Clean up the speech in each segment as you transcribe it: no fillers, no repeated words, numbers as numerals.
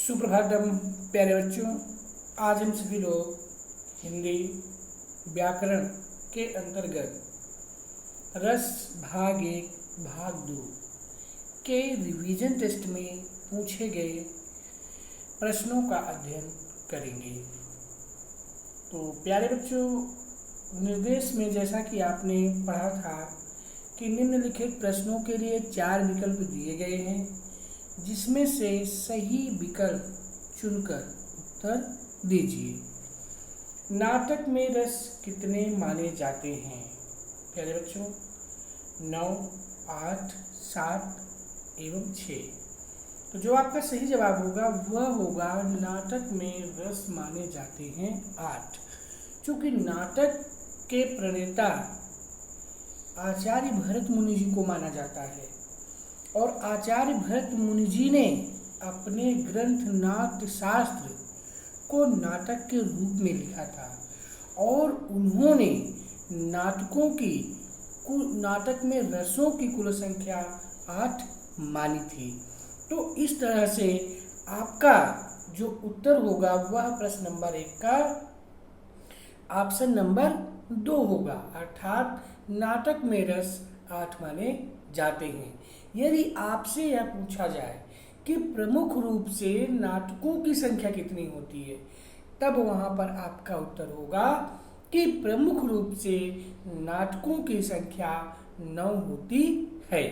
सुप्रभातम प्यारे बच्चों। आज हम सभी लोग हिंदी व्याकरण के अंतर्गत रस भाग 1 भाग 2 के रिवीजन टेस्ट में पूछे गए प्रश्नों का अध्ययन करेंगे। तो प्यारे बच्चों, निर्देश में जैसा कि आपने पढ़ा था कि निम्नलिखित प्रश्नों के लिए 4 विकल्प दिए गए हैं, जिसमें से सही विकल्प चुनकर उत्तर दीजिए। नाटक में रस कितने माने जाते हैं? प्यारे बच्चों, 9, 8, 7 एवं 6। तो जो आपका सही जवाब होगा वह होगा नाटक में रस माने जाते हैं 8। चूँकि नाटक के प्रणेता आचार्य भरत मुनि जी को माना जाता है और आचार्य भरत मुनि जी ने अपने ग्रंथ नाट्यशास्त्र को नाटक के रूप में लिखा था और उन्होंने नाटक में रसों की कुल संख्या 8 मानी थी। तो इस तरह से आपका जो उत्तर होगा वह प्रश्न नंबर 1 का ऑप्शन नंबर 2 होगा, अर्थात नाटक में रस 8 माने जाते हैं। यदि आपसे यह पूछा जाए कि प्रमुख रूप से नाटकों की संख्या कितनी होती है, तब वहां पर आपका उत्तर होगा कि प्रमुख रूप से नाटकों की संख्या 9 होती है।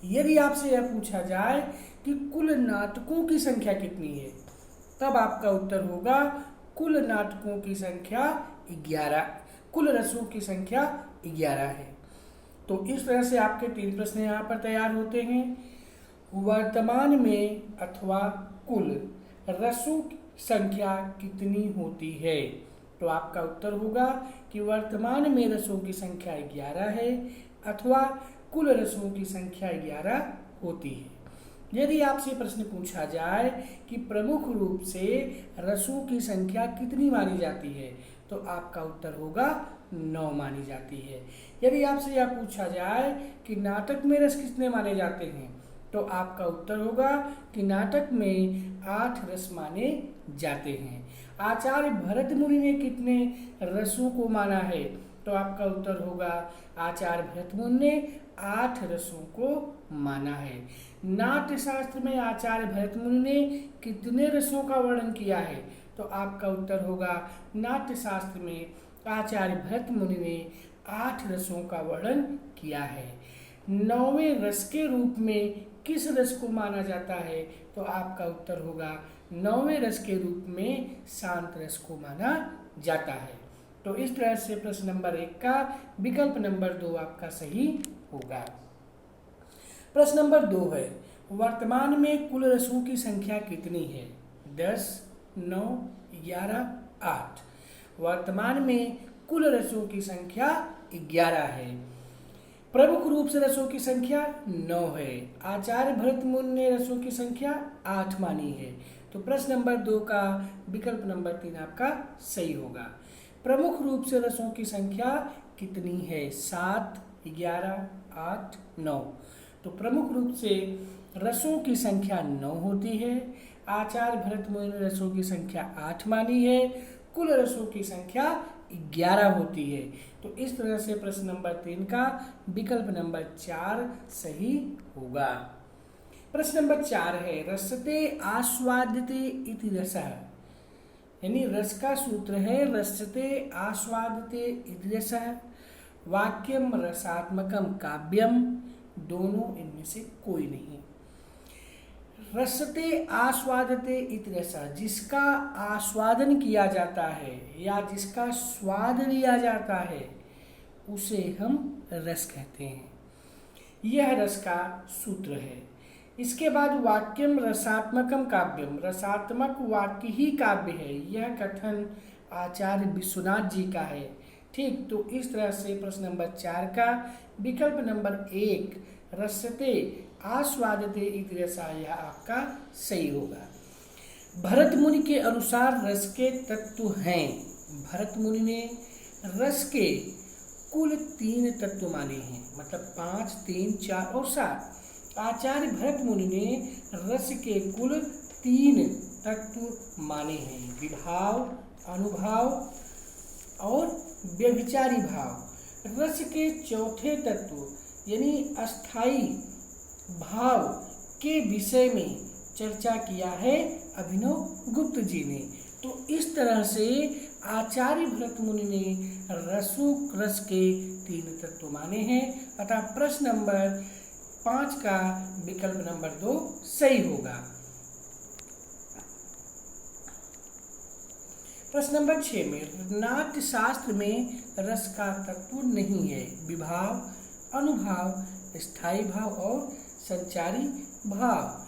यदि आपसे यह पूछा जाए कि कुल नाटकों की संख्या कितनी है, तब आपका उत्तर होगा कुल नाटकों की संख्या 11, कुल रसों की संख्या 11 है। तो इस तरह से आपके 3 प्रश्न यहाँ पर तैयार होते हैं। वर्तमान में अथवा कुल रसों की संख्या कितनी होती है? तो आपका उत्तर होगा कि वर्तमान में रसों की संख्या 11 है अथवा कुल रसों की संख्या 11 होती है। यदि आपसे प्रश्न पूछा जाए कि प्रमुख रूप से रसों की संख्या कितनी मानी जाती है, तो आपका उत्तर होगा 9 मानी जाती है। यदि आपसे यह पूछा जाए कि नाटक में रस कितने माने जाते हैं, तो आपका उत्तर होगा कि नाटक में 8 रस माने जाते हैं। आचार्य भरत मुनि ने कितने रसों को माना है? तो आपका उत्तर होगा आचार्य भरत मुनि ने 8 रसों को माना है। नाट्यशास्त्र में आचार्य भरत मुनि ने कितने रसों का वर्णन किया है? तो आपका उत्तर होगा नाट्यशास्त्र में आचार्य भरत मुनि ने 8 रसों का वर्णन किया है। 9वें रस के रूप में किस रस को माना जाता है? तो आपका उत्तर होगा 9वें रस के रूप में शांत रस को माना जाता है। तो इस तरह से प्रश्न नंबर 1 का विकल्प नंबर 2 आपका सही होगा। प्रश्न नंबर 2 है, वर्तमान में कुल रसों की संख्या कितनी है? 10, 9, 11, 8। वर्तमान में कुल रसों की संख्या 11 है। प्रमुख रूप से रसों की संख्या 9 है। आचार्य भरत मुनि ने रसों की संख्या 8 मानी है। तो प्रश्न नंबर 2 का विकल्प नंबर 3 आपका सही होगा। प्रमुख रूप से रसों की संख्या कितनी है? 7, 11, 8, 9। तो प्रमुख रूप से रसों की संख्या 9 होती है। आचार्य भरत मुनि ने रसों की संख्या 8 मानी है। कुल रसों की संख्या 11 होती है। तो इस तरह से प्रश्न नंबर 3 का विकल्प नंबर 4 सही होगा। प्रश्न नंबर 4 है, रसते आस्वाद्यते इति रसः, यानी रस का सूत्र है रसते आस्वाद्यते इति रसः, वाक्यम रसात्मकम काव्यम, दोनों इनमें से कोई नहीं। रसते आस्वादते इति रसः, जिसका आस्वादन किया जाता है या जिसका स्वाद लिया जाता है उसे हम रस कहते हैं। यह रस का सूत्र है। इसके बाद वाक्यम रसात्मकम काव्यम, रसात्मक वाक्य ही काव्य है, यह कथन आचार्य विश्वनाथ जी का है। ठीक, तो इस तरह से प्रश्न नंबर 4 का विकल्प नंबर 1 रसते आस्वादते इति रसः यह आपका सही होगा। भरत मुनि के अनुसार रस के तत्व हैं। भरत मुनि ने रस के कुल 3 तत्व माने हैं, मतलब 5, 3, 4 और 7। आचार्य भरत मुनि ने रस के कुल 3 तत्व माने हैं। विभाव, अनुभाव और व्यभिचारी भाव। रस के चौथे तत्व यानी अस्थाई भाव के विषय में चर्चा किया है अभिनव गुप्त जी ने। तो इस तरह से आचार्य भरत मुनि ने रस के 3 तत्व माने हैं। अतः प्रश्न नंबर 5 का विकल्प नंबर 2 सही होगा। प्रश्न नंबर 6 में नाट्य शास्त्र में रस का तत्व नहीं है। विभाव, अनुभाव, स्थायी भाव और संचारी भाव।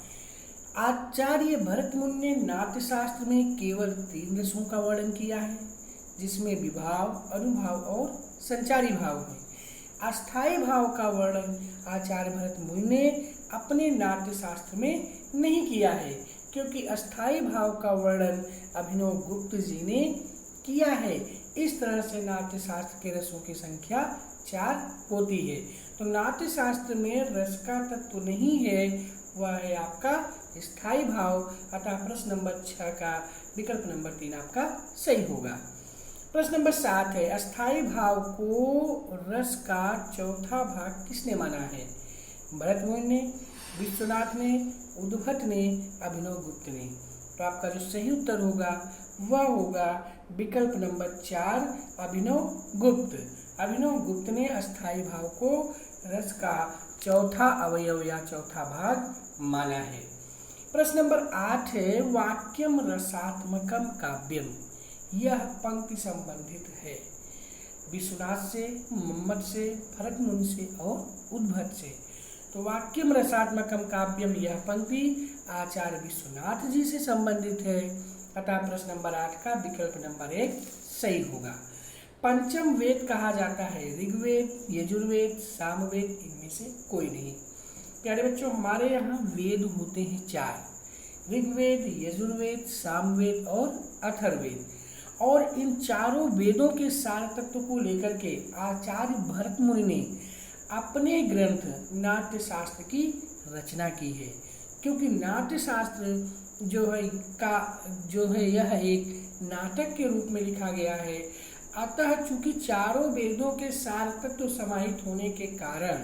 आचार्य भरत मुनि ने नाट्य शास्त्र में केवल 3 रसों का वर्णन किया है, जिसमें विभाव, अनुभाव और संचारी भाव है। अस्थायी भाव का वर्णन आचार्य भरत मुनि ने अपने नाट्य शास्त्र में नहीं किया है, क्योंकि अस्थायी भाव का वर्णन अभिनव गुप्त जी ने किया है। इस तरह से नाट्य शास्त्र के रसों की संख्या 4 होती है। तो नाट्य शास्त्र में रस का तत्व नहीं है, वह है आपका स्थायी भाव। अतः प्रश्न नंबर 6 का विकल्प नंबर 3 आपका सही होगा। प्रश्न नंबर 7 है, अस्थायी भाव को रस का चौथा भाग किसने माना है? भरत मुनि ने, विश्वनाथ ने, उद्भट ने, अभिनव गुप्त ने। तो आपका जो सही उत्तर होगा वह होगा विकल्प नंबर 4 अभिनव गुप्त। अभिनव गुप्त ने अस्थायी भाव को रस का चौथा अवयव या चौथा भाग माना है। प्रश्न नंबर 8 है, वाक्यम रसात्मकम काव्यम। यह पंक्ति संबंधित है विश्वनाथ से, मोहम्मद से, भरत मुनि से और उद्भट से। तो वाक्यम रसात्मकम काव्यम यह पंक्ति आचार्य विश्वनाथ जी से संबंधित है। अतः प्रश्न नंबर 8 का विकल्प नंबर 1 सही होगा। पंचम वेद कहा जाता है ऋग्वेद, यजुर्वेद, सामवेद, इनमें से कोई नहीं। प्यारे बच्चों, हमारे यहाँ वेद होते हैं 4, ऋग्वेद, यजुर्वेद, सामवेद और अथर्ववेद। और इन चारों वेदों के सार तत्व को लेकर के आचार्य भरत मुनि ने अपने ग्रंथ नाट्य शास्त्र की रचना की है। क्योंकि नाट्य शास्त्र जो है यह एक नाटक के रूप में लिखा गया है। अतः चूंकि चारों वेदों के सार तत्व समाहित होने के कारण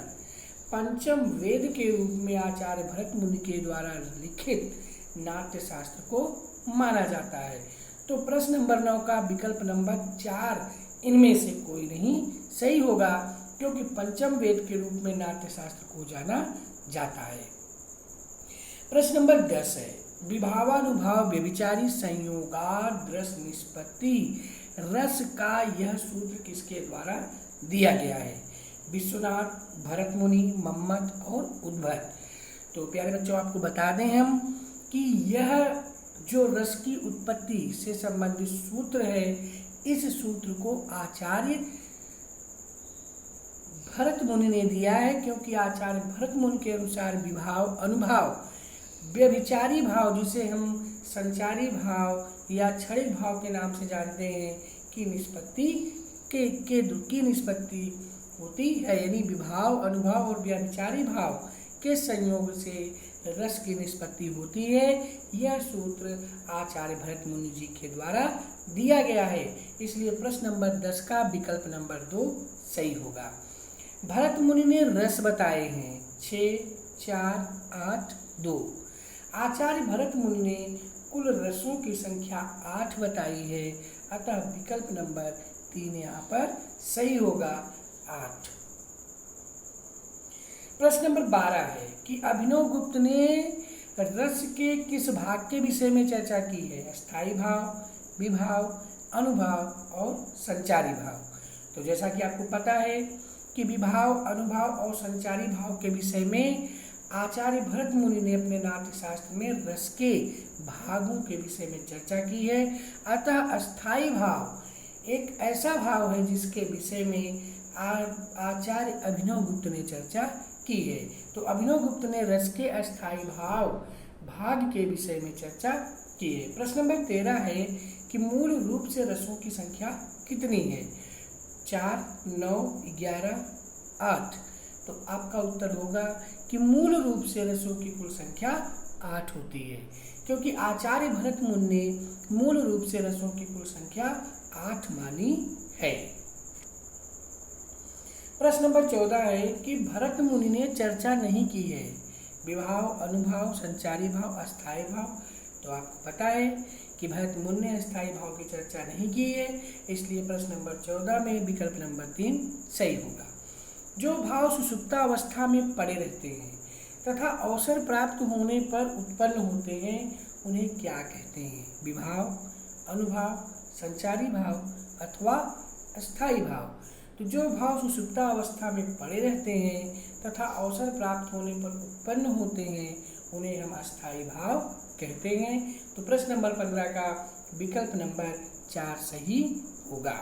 पंचम वेद के रूप में आचार्य भरत मुनि के द्वारा लिखित नाट्य शास्त्र को माना जाता है। तो प्रश्न नंबर 9 का विकल्प नंबर 4 इनमें से कोई नहीं सही होगा, क्योंकि पंचम वेद के रूप में नाट्य शास्त्र को जाना जाता है। प्रश्न नंबर 10 है, विभावानुभाव व्यभिचारी संयोगाद रस निष्पत्ति। रस का यह सूत्र किसके द्वारा दिया गया है? विश्वनाथ, भरत मुनि, मोहम्मद और उद्भट। तो प्यारे बच्चों, आपको बता दें हम कि यह जो रस की उत्पत्ति से संबंधित सूत्र है, इस सूत्र को आचार्य भरत मुनि ने दिया है। क्योंकि आचार्य भरत मुनि के अनुसार विभाव, अनुभाव, व्यभिचारी भाव, जिसे हम संचारी भाव या क्षणिक भाव के नाम से जानते हैं, की निष्पत्ति की निष्पत्ति होती है। यानी विभाव, अनुभाव और व्यभिचारी भाव के संयोग से रस की निष्पत्ति होती है। यह सूत्र आचार्य भरत मुनि जी के द्वारा दिया गया है। इसलिए प्रश्न नंबर 10 का विकल्प नंबर 2 सही होगा। भरत मुनि ने रस बताए हैं 6, 4, 8, 2। आचार्य भरत मुनि ने कुल रसों की संख्या 8 बताई है। अतः विकल्प नंबर 3 यहाँ पर सही होगा, 8। प्रश्न नंबर 12 है कि अभिनव गुप्त ने रस के किस भाग के विषय में चर्चा की है? स्थायी भाव, विभाव, अनुभाव और संचारी भाव। तो जैसा कि आपको पता है कि विभाव, अनुभाव और संचारी भाव के विषय में आचार्य भरत मुनि ने अपने नाट्य शास्त्र में रस के भागों के विषय में चर्चा की है। अतः अस्थायी भाव एक ऐसा भाव है जिसके विषय में आचार्य अभिनव गुप्त ने चर्चा की है। तो अभिनव गुप्त ने रस के अस्थायी भाग के विषय में चर्चा की है। प्रश्न नंबर 13 है कि मूल रूप से रसों की संख्या कितनी है? 4, 9, 11, 8। तो आपका उत्तर होगा कि मूल रूप से रसों की कुल संख्या 8 होती है। क्योंकि आचार्य भरत मुनि ने मूल रूप से रसों की कुल संख्या 8 मानी है। प्रश्न नंबर 14 है कि भरत मुनि ने चर्चा नहीं की है विभाव, अनुभाव, संचारी भाव, अस्थायी भाव। तो आपको पता है कि भरत मुनि ने अस्थायी भाव की चर्चा नहीं की है, इसलिए प्रश्न नंबर 14 में विकल्प नंबर 3 सही होगा। जो भाव सुषुप्तावस्था में पड़े रहते हैं तथा अवसर प्राप्त होने पर उत्पन्न होते हैं उन्हें क्या कहते हैं? विभाव, अनुभाव, संचारी भाव अथवा अस्थायी भाव। तो जो भाव सुषुप्तावस्था में पड़े रहते हैं तथा अवसर प्राप्त होने पर उत्पन्न होते हैं उन्हें हम अस्थायी भाव कहते हैं। तो प्रश्न नंबर 15 का विकल्प नंबर 4 सही होगा।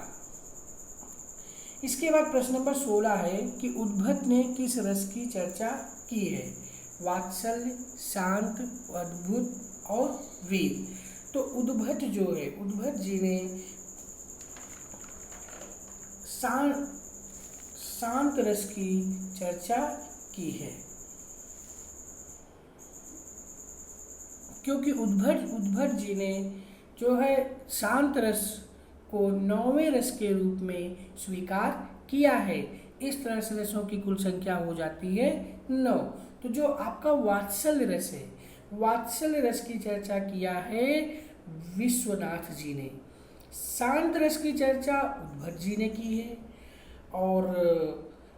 इसके बाद प्रश्न नंबर 16 है कि उद्भट ने किस रस की चर्चा की है? वात्सल्य, शांत, अद्भुत और वीर। तो उद्भट जो है, उद्भट जी ने शांत रस की चर्चा की है, क्योंकि उद्भट जी ने जो है शांत रस को 9वें रस के रूप में स्वीकार किया है। इस तरह से रसों की कुल संख्या हो जाती है 9। तो जो आपका वात्सल्य रस है, वात्सल्य रस की चर्चा किया है विश्वनाथ जी ने। शांत रस की चर्चा उद्भट जी ने की है और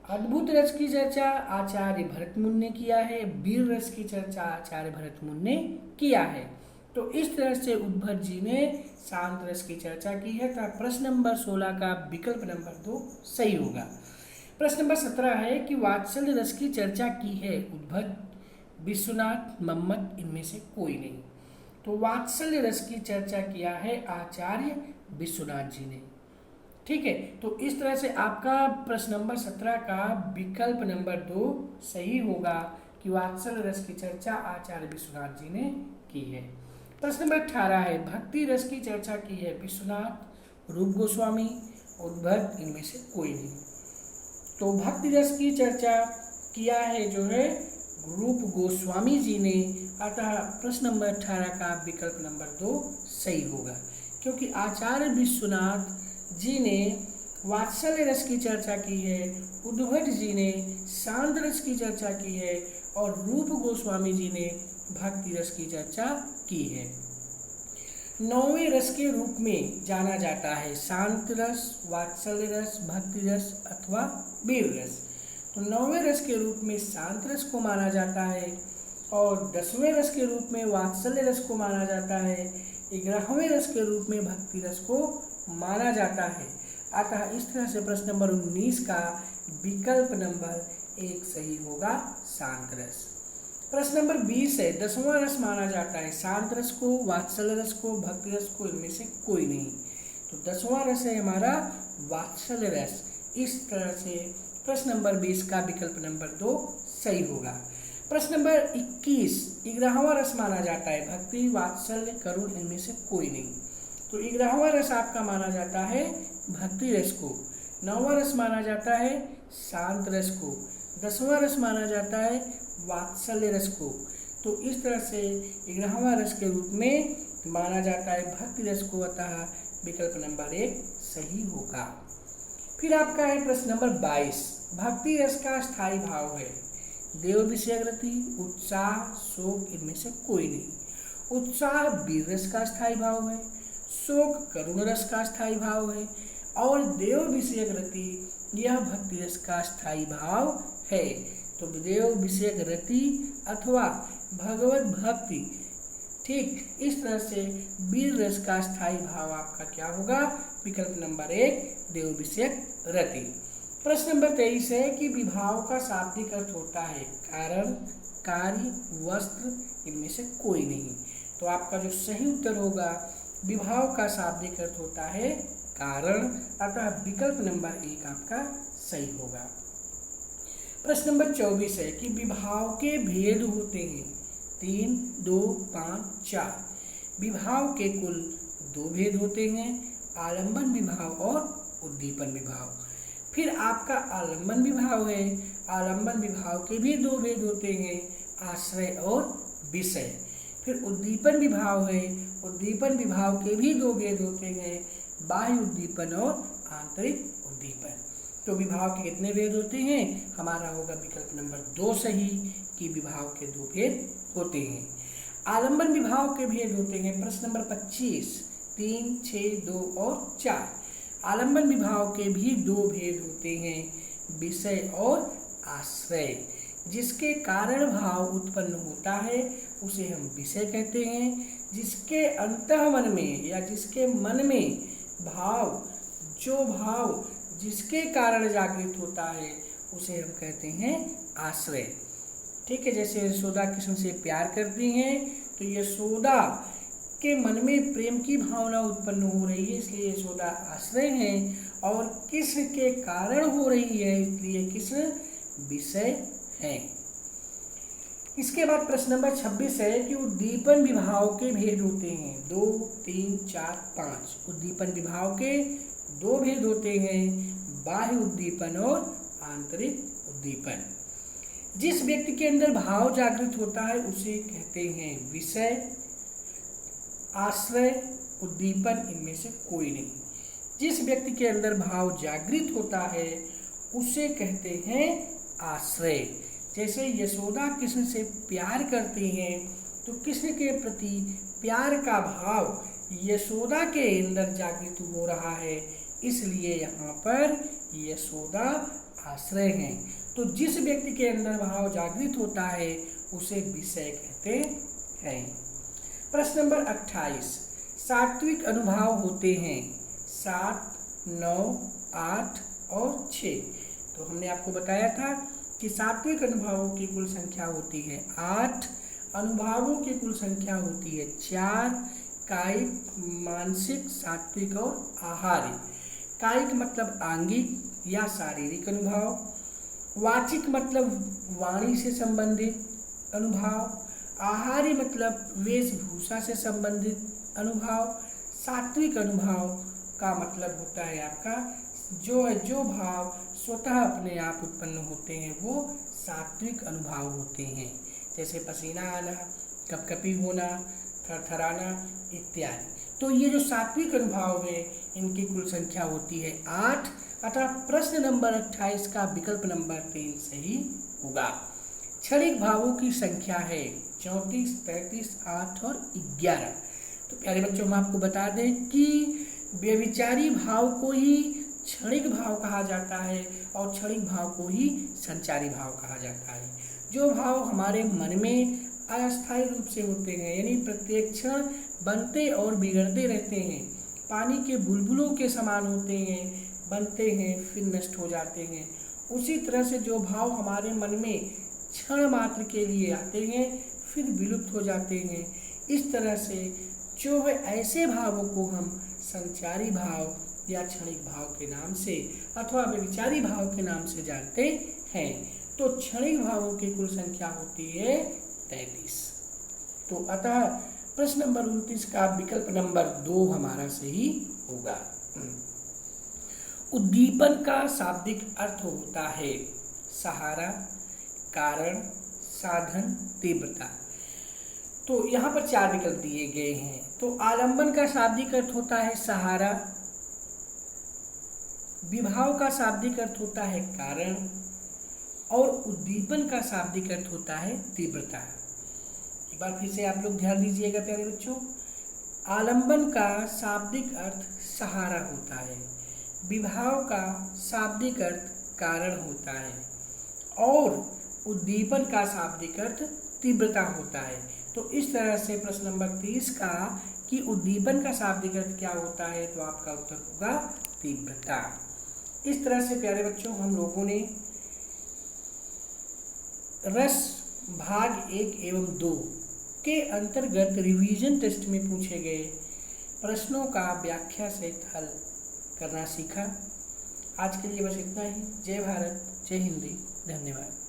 अद्भुत रस की चर्चा आचार्य भरत मुनि ने किया है। वीर रस की चर्चा आचार्य भरत मुनि ने किया है। तो इस तरह से उद्भट जी ने शांत रस की चर्चा की है। तो प्रश्न नंबर 16 का विकल्प नंबर 2 सही होगा। प्रश्न नंबर 17 है कि वात्सल्य रस की चर्चा की है उद्भट, विश्वनाथ, मम्मट, इनमें से कोई नहीं। तो वात्सल्य रस की चर्चा किया है आचार्य विश्वनाथ जी ने। ठीक है, तो इस तरह से आपका प्रश्न नंबर 17 का विकल्प नंबर 2 सही होगा कि वात्सल्य रस की चर्चा आचार्य विश्वनाथ जी ने की है। प्रश्न नंबर 18 है भक्ति रस की चर्चा की है विश्वनाथ, रूप गोस्वामी, उद्भट, इनमें से कोई नहीं। तो भक्ति रस की चर्चा किया है जो है रूप गोस्वामी जी ने, अतः प्रश्न नंबर 18 का विकल्प नंबर 2 सही होगा, क्योंकि आचार्य विश्वनाथ जी ने वात्सल्य रस की चर्चा की है, उद्भट जी ने शांत रस की चर्चा की है और रूप गोस्वामी जी ने भक्ति रस की चर्चा की है। 9वें रस के रूप में जाना जाता है शांत रस, वात्सल्य रस, भक्ति रस अथवा वीर रस। तो 9वें रस के रूप में शांत रस को माना जाता है और 10वें रस के रूप में वात्सल्य रस को माना जाता है, 11वें रस के रूप में भक्ति रस को माना जाता है। अतः इस तरह से प्रश्न नंबर 19 का विकल्प नंबर 1 सही होगा, शांत रस। प्रश्न नंबर 20 है 10वां रस माना जाता है शांत रस को, वात्सल्य रस को, भक्ति रस को, इनमें से कोई नहीं। तो 10वां रस है हमारा वात्सल्य रस। इस तरह से प्रश्न नंबर 20 का विकल्प नंबर 2 सही होगा। प्रश्न नंबर 21 11वां रस माना जाता है भक्ति, वात्सल्य, करुण, इनमें से कोई नहीं। तो 11वां रस आपका माना जाता है भक्ति रस को, 9वां रस माना जाता है शांत रस को, 10वां रस माना जाता है वात्सल्य रस को। तो इस तरह से 11वां रस के रूप में माना जाता है भक्ति रस को, अतः विकल्प नंबर 1 सही होगा। फिर आपका है प्रश्न नंबर 22 भक्ति रस का स्थायी भाव है देव विषय रति, उत्साह, शोक, इनमें से कोई नहीं। उत्साह वीर रस का स्थायी भाव है, शोक करुण रस का स्थायी भाव है और देव विषयक रति यह भक्ति रस का स्थायी भाव है। तो देव विषयक रति अथवा भगवत भक्ति, ठीक इस तरह से वीर रस का स्थायी भाव आपका क्या होगा, विकल्प नंबर 1 देव विषयक रति। प्रश्न नंबर 23 है कि विभाव का शाब्दिक अर्थ होता है कारण, कार्य, वस्त्र, इनमें से कोई नहीं। तो आपका जो सही उत्तर होगा विभाव का शाब्दिक अर्थ होता है कारण, अतः विकल्प नंबर 1 आपका सही होगा। प्रश्न नंबर 24 है कि विभाव के भेद होते हैं 3, 2, 5, 4। विभाव के कुल 2 भेद होते हैं, आलंबन विभाव और उद्दीपन विभाव। फिर आपका आलंबन विभाव है, आलंबन विभाव के भी 2 भेद होते हैं, आश्रय और विषय। फिर उद्दीपन विभाव है, उद्दीपन विभाव के भी दो भेद होते हैं, बाह्य उद्दीपन और आंतरिक उद्दीपन। तो विभाव के कितने भेद होते हैं? हमारा होगा विकल्प नंबर 2 सही कि विभाव के दो भेद होते हैं। आलंबन विभाव के भेद होते हैं, प्रश्न नंबर 25, 3, 6, 2 और 4। आलंबन विभाव के भी दो भेद होते हैं, विषय और आश्रय। जिसके कारण भाव उत्पन्न होता है उसे हम विषय कहते हैं। जिसके अंतःमन में या जिसके मन में भाव जिसके कारण जागृत होता है उसे हम कहते हैं आश्रय। ठीक है, जैसे यशोदा कृष्ण से प्यार करती हैं तो यशोदा के मन में प्रेम की भावना उत्पन्न हो रही है, इसलिए यशोदा आश्रय है, और कृष्ण के कारण हो रही है, इसलिए कृष्ण विषय है। इसके बाद प्रश्न नंबर 26 है कि उद्दीपन विभाव के भेद होते हैं 2, 3, 4, 5। उद्दीपन विभाव के दो भेद होते हैं, बाह्य उद्दीपन और आंतरिक उद्दीपन। जिस व्यक्ति के अंदर भाव जागृत होता है उसे कहते हैं विषय, आश्रय, उद्दीपन, इनमें से कोई नहीं। जिस व्यक्ति के अंदर भाव जागृत होता है उसे कहते हैं आश्रय। जैसे यशोदा कृष्ण से प्यार करती हैं तो कृष्ण के प्रति प्यार का भाव यशोदा के अंदर जागृत हो रहा है, इसलिए यहाँ पर यशोदा आश्रय हैं। तो जिस व्यक्ति के अंदर भाव जागृत होता है उसे विषय कहते हैं। प्रश्न नंबर 28, सात्विक अनुभाव होते हैं 7, 9, 8 और 6। तो हमने आपको बताया था कि सात्विक अनुभावों की कुल संख्या होती है 8, अनुभावों की कुल संख्या होती है 4, कायिक, मानसिक, सात्विक और आहारिक। कायिक मतलब आंगिक या शारीरिक अनुभाव, वाचिक मतलब वाणी से संबंधित अनुभाव, आहारी मतलब वेशभूषा से संबंधित अनुभाव, सात्विक अनुभाव का मतलब होता है आपका जो भाव स्वतः अपने आप उत्पन्न होते हैं वो सात्विक अनुभाव होते हैं। जैसे पसीना आना, कपकपी होना, थरथराना इत्यादि। तो ये जो सात्विक अनुभाव है इनकी कुल संख्या होती है 8, अतः प्रश्न नंबर 28 का विकल्प नंबर 3 सही होगा। क्षणिक भावों की संख्या है 34, 33, 8 और 11। तो प्यारे बच्चों, हम आपको बता दें कि व्यभिचारी भाव को ही क्षणिक भाव कहा जाता है और क्षणिक भाव को ही संचारी भाव कहा जाता है। जो भाव हमारे मन में अस्थायी रूप से होते हैं, यानी प्रत्येक क्षण बनते और बिगड़ते रहते हैं, पानी के बुलबुलों के समान होते हैं, बनते हैं फिर नष्ट हो जाते हैं, उसी तरह से जो भाव हमारे मन में क्षण मात्र के लिए आते हैं फिर विलुप्त हो जाते हैं, इस तरह से जो है ऐसे भावों को हम संचारी भाव या क्षणिक भाव के नाम से अथवा व्यभिचारी भाव के नाम से जानते हैं। तो क्षणिक भावों की कुल संख्या होती है 33। तो अतः प्रश्न नंबर 29 का विकल्प नंबर 2 हमारा सही होगा। उद्दीपन का शाब्दिक अर्थ होता है सहारा, कारण, साधन, तीव्रता। तो यहाँ पर 4 विकल्प दिए गए हैं। तो आलंबन का शाब्दिक अर्थ होता है सहारा, विभाव का शाब्दिक अर्थ होता है कारण और उद्दीपन का शाब्दिक अर्थ होता है तीव्रता। एक बार फिर से आप लोग ध्यान दीजिएगा प्यारे बच्चों। आलंबन का शाब्दिक अर्थ सहारा होता है, विभाव का शाब्दिक अर्थ कारण होता है और उद्दीपन का शाब्दिक अर्थ तीव्रता होता है। तो इस तरह से प्रश्न नंबर 30 का कि उद्दीपन का शाब्दिक अर्थ क्या होता है, तो आपका उत्तर होगा तीव्रता। इस तरह से प्यारे बच्चों हम लोगों ने रस भाग 1 एवं 2 के अंतर्गत रिवीजन टेस्ट में पूछे गए प्रश्नों का व्याख्या सहित हल करना सीखा। आज के लिए बस इतना ही। जय भारत, जय हिंदी, धन्यवाद।